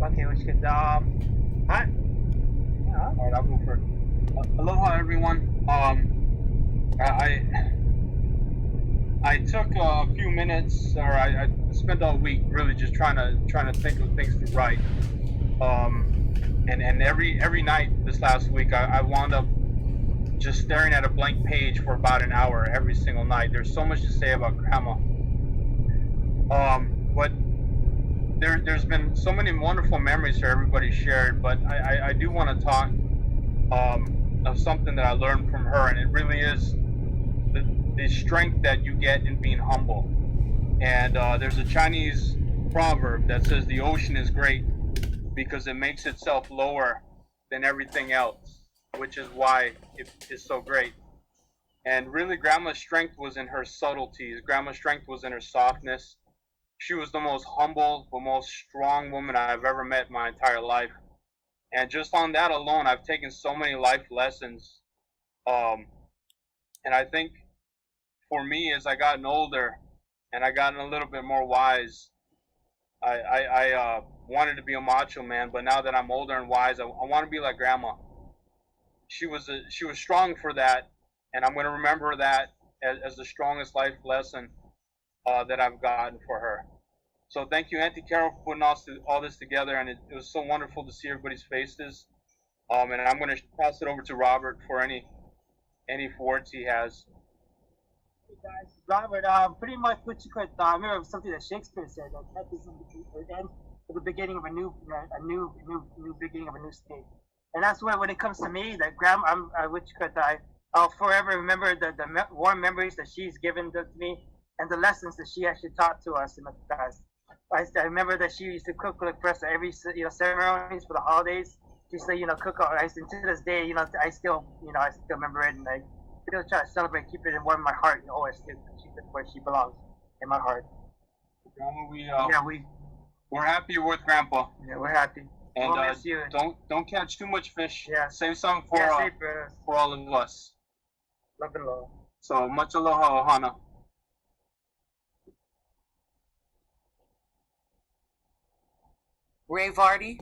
Okay, which could hi. Yeah. All right, I'll go first. Aloha, everyone. I took a few minutes, or I spent all week really just trying to think of things to write. And every night this last week, I wound up just staring at a blank page for about an hour every single night. There's so much to say about Grandma. But there's been so many wonderful memories that everybody shared. But I do want to talk of something that I learned from her, and it really is the strength that you get in being humble. And there's a Chinese proverb that says the ocean is great because it makes itself lower than everything else, which is why it is so great. And really, Grandma's strength was in her subtleties. Grandma's strength was in her softness. She was the most humble, the most strong woman I've ever met in my entire life. And just on that alone, I've taken so many life lessons. And I think for me, as I gotten older and I gotten a little bit more wise, I wanted to be a macho man. But now that I'm older and wise, I want to be like Grandma. She was strong for that, and I'm going to remember that as the strongest life lesson that I've gotten for her. So thank you, Auntie Carol, for putting all this together, and it was so wonderful to see everybody's faces. And I'm going to pass it over to Robert for any words he has. Hey guys, Robert. Pretty much what you could. I remember something that Shakespeare said that death is the end of the beginning of a new beginning of a new state. And that's when it comes to me, that Grandma, I'll forever remember the warm memories that she's given to me and the lessons that she actually taught to us in the past. I remember that she used to cook for us at every ceremonies for the holidays. She used to cook. And to this day, I still remember it, and I still try to celebrate, keep it in warm in my heart. Always keep it where she belongs, in my heart. Grandma, we're happy you're with Grandpa. Yeah, we're happy. And we'll miss you. Don't catch too much fish. Yeah. Save some for all of us. Love and love. So much aloha, ohana. Ray Vardy.